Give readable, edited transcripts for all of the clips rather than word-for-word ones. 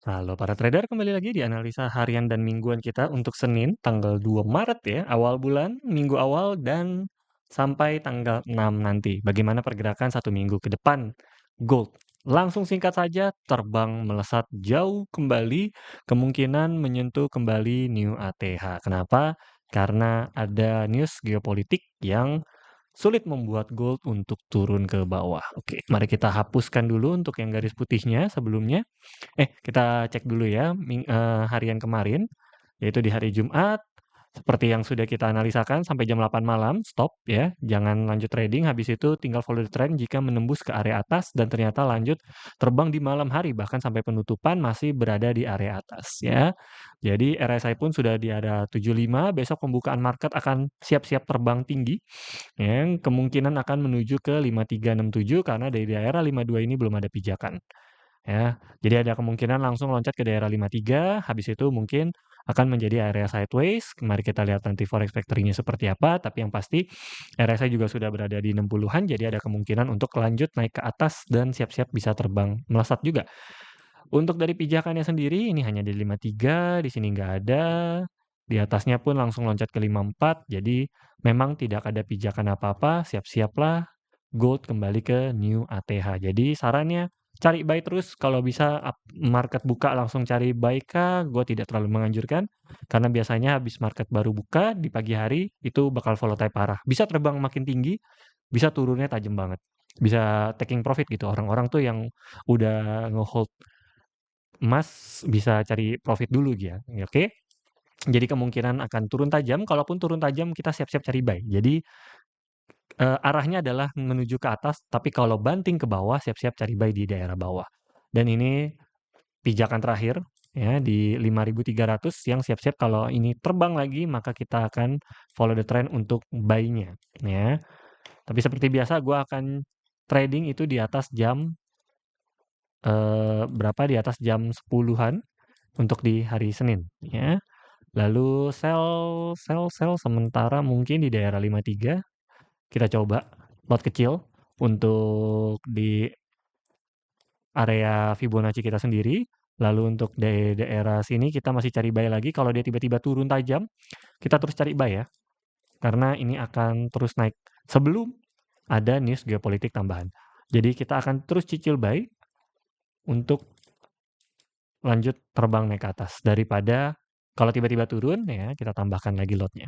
Halo para trader, kembali lagi di analisa harian dan mingguan kita untuk Senin tanggal 2 Maret ya, awal bulan, minggu awal dan sampai tanggal 6 nanti. Bagaimana pergerakan satu minggu ke depan gold? Langsung singkat saja, terbang melesat jauh kembali, kemungkinan menyentuh kembali new ATH. Kenapa? Karena ada news geopolitik yang sulit membuat gold untuk turun ke bawah. Oke, mari kita hapuskan dulu untuk yang garis putihnya sebelumnya. Kita cek dulu ya harian kemarin, yaitu di hari Jumat, seperti yang sudah kita analisakan sampai jam 8 malam, stop ya, jangan lanjut trading, habis itu tinggal follow the trend jika menembus ke area atas dan ternyata lanjut terbang di malam hari, bahkan sampai penutupan masih berada di area atas ya. Jadi RSI pun sudah di area 75, besok pembukaan market akan siap-siap terbang tinggi, yang kemungkinan akan menuju ke 5367 karena dari daerah 52 ini belum ada pijakan. Ya, jadi ada kemungkinan langsung loncat ke daerah 53, habis itu mungkin akan menjadi area sideways. Mari kita lihat nanti forex factory-nya seperti apa, tapi yang pasti RSI juga sudah berada di 60-an, jadi ada kemungkinan untuk lanjut naik ke atas dan siap-siap bisa terbang melesat juga. Untuk dari pijakannya sendiri, ini hanya di 53, di sini nggak ada, di atasnya pun langsung loncat ke 54, jadi memang tidak ada pijakan apa-apa, siap-siaplah gold kembali ke new ATH. Jadi sarannya cari buy terus, kalau bisa market buka langsung cari buy kah, gue tidak terlalu menganjurkan, karena biasanya habis market baru buka di pagi hari, itu bakal volatile parah. Bisa terbang makin tinggi, bisa turunnya tajam banget. Bisa taking profit gitu, orang-orang tuh yang udah nge-hold emas bisa cari profit dulu ya, oke? Jadi kemungkinan akan turun tajam, kalaupun turun tajam kita siap-siap cari buy. Jadi, arahnya adalah menuju ke atas, tapi kalau banting ke bawah siap-siap cari buy di daerah bawah. Dan ini pijakan terakhir ya di 5.300 yang siap-siap kalau ini terbang lagi maka kita akan follow the trend untuk buy-nya ya. Tapi seperti biasa gua akan trading itu di atas jam, berapa, di atas jam 10-an untuk di hari Senin ya. Lalu sell sementara mungkin di daerah 53, kita coba lot kecil untuk di area Fibonacci kita sendiri. Lalu untuk daerah sini kita masih cari buy lagi, kalau dia tiba-tiba turun tajam, kita terus cari buy ya, karena ini akan terus naik sebelum ada news geopolitik tambahan. Jadi kita akan terus cicil buy untuk lanjut terbang naik ke atas, daripada kalau tiba-tiba turun ya kita tambahkan lagi lotnya.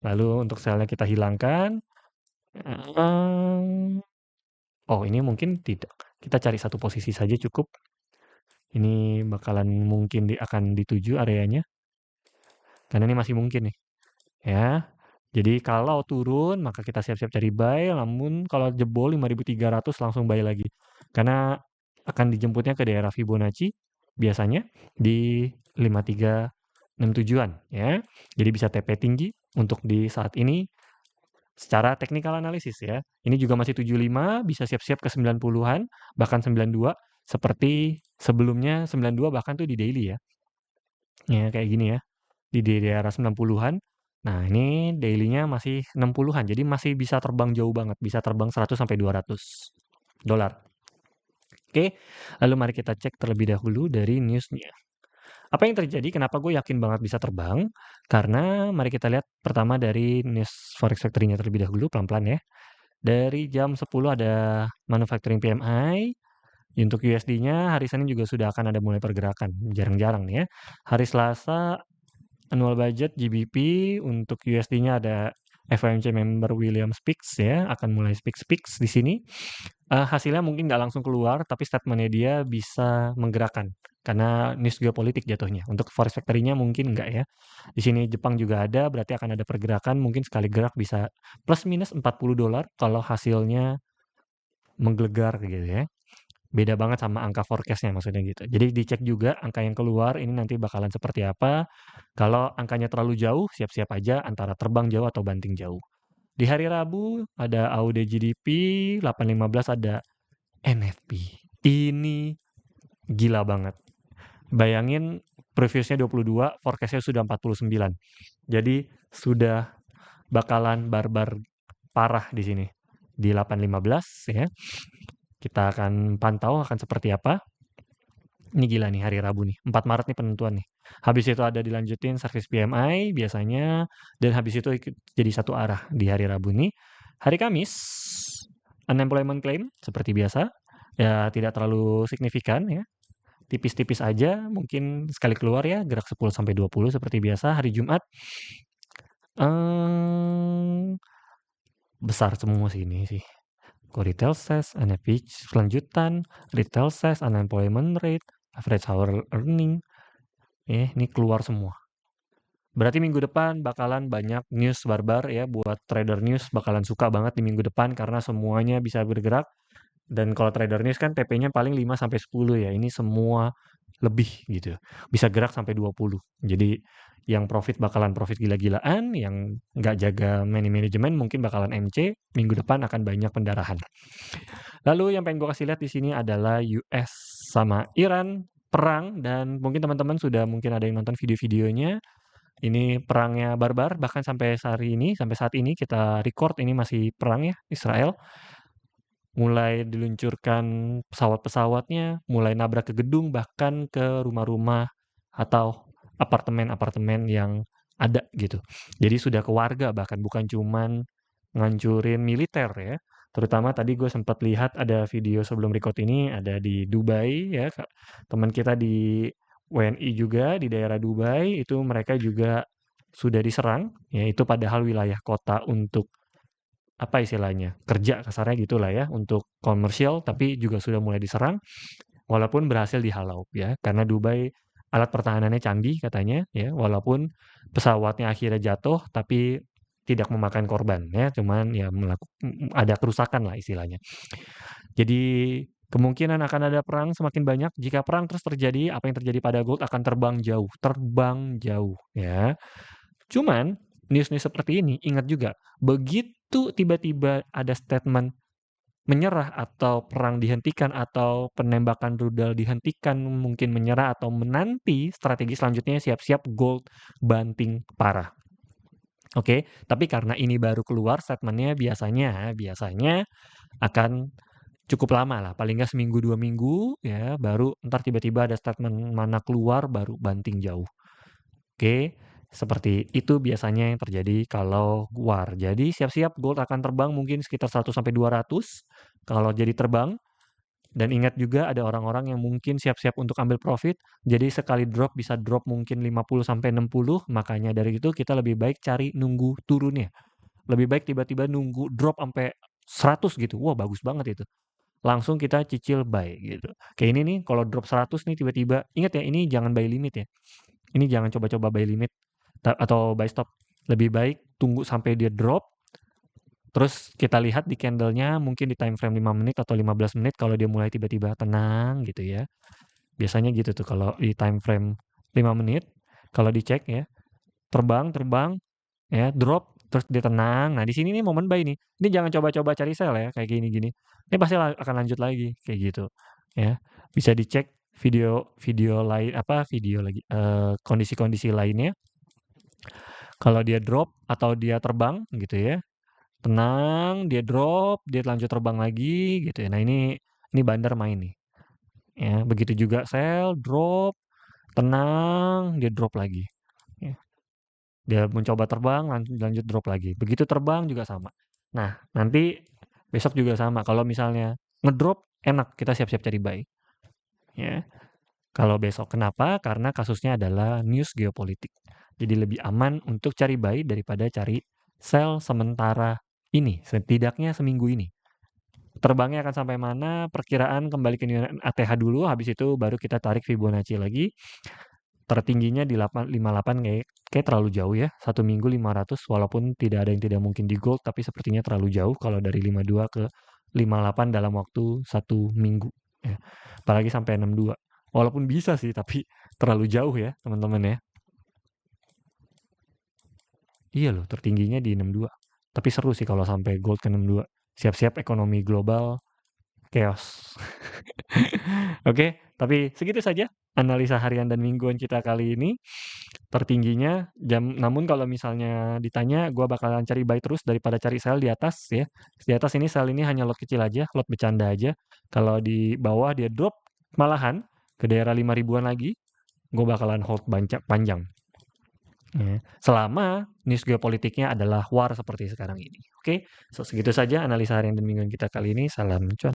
Lalu untuk sell-nya kita hilangkan, oh ini mungkin tidak, kita cari satu posisi saja cukup. Ini bakalan mungkin akan dituju areanya, karena ini masih mungkin nih, ya. Jadi kalau turun maka kita siap-siap cari buy, namun kalau jebol 5.300 langsung buy lagi. Karena akan dijemputnya ke daerah Fibonacci biasanya di 5367-an ya. Jadi bisa TP tinggi untuk di saat ini secara teknikal analisis ya. Ini juga masih 75, bisa siap-siap ke 90-an, bahkan 92 seperti sebelumnya 92 bahkan tuh di daily ya. Ya kayak gini ya. Di daerah 90-an. Nah, ini daily-nya masih 60-an, jadi masih bisa terbang jauh banget, bisa terbang 100 sampai 200 dolar. Oke, lalu mari kita cek terlebih dahulu dari news-nya. Apa yang terjadi? Kenapa gue yakin banget bisa terbang? Karena mari kita lihat pertama dari news forex factory-nya terlebih dahulu, pelan-pelan ya. Dari jam 10 ada manufacturing PMI. Untuk USD-nya hari Senin juga sudah akan ada mulai pergerakan, jarang-jarang nih ya. Hari Selasa annual budget GBP, untuk USD-nya ada FOMC member William Speaks ya, akan mulai speaks di sini. Hasilnya mungkin nggak langsung keluar, tapi statementnya dia bisa menggerakkan karena news geopolitik jatuhnya. Untuk forex factory-nya mungkin enggak ya. Di sini Jepang juga ada, berarti akan ada pergerakan, mungkin sekali gerak bisa plus minus $40 kalau hasilnya menggelegar gitu ya. Beda banget sama angka forecast-nya maksudnya gitu. Jadi dicek juga angka yang keluar ini nanti bakalan seperti apa. Kalau angkanya terlalu jauh, siap-siap aja antara terbang jauh atau banting jauh. Di hari Rabu ada AUD GDP, 8.15 ada NFP. Ini gila banget. Bayangin previously-nya 22, forecast-nya sudah 49. Jadi sudah bakalan barbar parah di sini. Di 8.15 ya. Kita akan pantau akan seperti apa. Ini gila nih hari Rabu nih, 4 Maret nih penentuan nih. Habis itu ada dilanjutin servis PMI biasanya, dan habis itu jadi satu arah di hari Rabu nih. Hari Kamis, unemployment claim seperti biasa, ya tidak terlalu signifikan ya, tipis-tipis aja, mungkin sekali keluar ya gerak 10-20 seperti biasa. Hari Jumat, besar semua sih ini sih. Retail sales, NFP selanjutan, retail sales, unemployment rate, average hour earning, ini keluar semua. Berarti minggu depan bakalan banyak news barbar ya, buat trader news bakalan suka banget di minggu depan karena semuanya bisa bergerak. Dan kalau trader news kan TP-nya paling 5-10 ya, ini semua lebih gitu. Bisa gerak sampai 20. Jadi yang profit bakalan profit gila-gilaan, yang nggak jaga money management mungkin bakalan MC, minggu depan akan banyak pendarahan. Lalu yang pengen gue kasih lihat di sini adalah US sama Iran perang, dan mungkin teman-teman sudah mungkin ada yang nonton video-videonya. Ini perangnya barbar, bahkan sampai sampai saat ini kita record ini masih perang ya, Israel. Mulai diluncurkan pesawat-pesawatnya, mulai nabrak ke gedung, bahkan ke rumah-rumah atau apartemen-apartemen yang ada gitu. Jadi sudah ke warga, bahkan bukan cuman ngancurin militer ya. Terutama tadi gue sempat lihat ada video sebelum record ini, ada di Dubai ya, teman kita di WNI juga di daerah Dubai, itu mereka juga sudah diserang, ya itu padahal wilayah kota untuk apa istilahnya, kerja kasarnya gitulah ya, untuk komersial, tapi juga sudah mulai diserang, walaupun berhasil dihalau ya, karena Dubai alat pertahanannya canggih katanya ya, walaupun pesawatnya akhirnya jatuh, tapi tidak memakan korban ya, cuman ya ada kerusakan lah istilahnya. Jadi kemungkinan akan ada perang semakin banyak. Jika perang terus terjadi, apa yang terjadi pada gold akan terbang jauh ya. Cuman news-news seperti ini ingat juga, begitu tiba-tiba ada statement menyerah atau perang dihentikan atau penembakan rudal dihentikan, mungkin menyerah atau menanti strategi selanjutnya, siap-siap gold banting parah. Oke, tapi karena ini baru keluar statementnya, biasanya akan cukup lama lah, paling nggak seminggu 2 minggu ya, baru ntar tiba-tiba ada statement mana keluar baru banting jauh. Oke, seperti itu biasanya yang terjadi kalau war. Jadi siap-siap gold akan terbang mungkin sekitar 100-200 kalau jadi terbang. Dan ingat juga ada orang-orang yang mungkin siap-siap untuk ambil profit. Jadi sekali drop bisa drop mungkin 50-60. Makanya dari itu kita lebih baik cari nunggu turunnya. Lebih baik tiba-tiba nunggu drop sampai 100 gitu. Wah, bagus banget itu. Langsung kita cicil buy gitu. Kayak ini nih, kalau drop 100 nih tiba-tiba. Ingat ya, ini jangan buy limit ya. Ini jangan coba-coba buy limit atau buy stop. Lebih baik tunggu sampai dia drop, terus kita lihat di candlenya mungkin di time frame 5 menit atau 15 menit kalau dia mulai tiba-tiba tenang gitu ya. Biasanya gitu tuh kalau di time frame 5 menit, kalau dicek ya, terbang ya, drop terus dia tenang. Nah, di sini nih momen buy nih. Ini jangan coba-coba cari sell ya kayak gini-gini. Ini pasti akan lanjut lagi kayak gitu ya. Bisa dicek video lain video lagi kondisi-kondisi lainnya. Kalau dia drop atau dia terbang gitu ya, tenang, dia drop, dia lanjut terbang lagi gitu ya. Nah, ini bandar main nih. Ya, begitu juga sell, drop, tenang, dia drop lagi. Ya. Dia mencoba terbang, lanjut drop lagi. Begitu terbang juga sama. Nah, nanti besok juga sama. Kalau misalnya ngedrop, enak kita siap-siap cari buy. Ya. Kalau besok kenapa? Karena kasusnya adalah news geopolitik. Jadi lebih aman untuk cari buy daripada cari sell sementara ini, setidaknya seminggu ini. Terbangnya akan sampai mana, perkiraan kembali ke nilai ATH dulu, habis itu baru kita tarik Fibonacci lagi. Tertingginya di 58 kayak terlalu jauh ya, 1 minggu 500, walaupun tidak ada yang tidak mungkin di gold, tapi sepertinya terlalu jauh kalau dari 52 ke 58 dalam waktu 1 minggu. Ya. Apalagi sampai 62. Walaupun bisa sih, tapi terlalu jauh ya teman-teman ya. Iya loh, tertingginya di 62. Tapi seru sih kalau sampai gold ke 62. Siap-siap ekonomi global chaos. Oke, tapi segitu saja analisa harian dan mingguan kita kali ini. Tertingginya namun kalau misalnya ditanya, gua bakalan cari buy terus daripada cari sell di atas ya. Di atas ini sell ini hanya lot kecil aja, lot bercanda aja. Kalau di bawah dia drop, malahan ke daerah 5 ribuan lagi, gue bakalan hold panjang. Ya. Selama news geopolitiknya adalah war seperti sekarang ini. Oke, so segitu saja analisa harian dan mingguan kita kali ini. Salam cuan.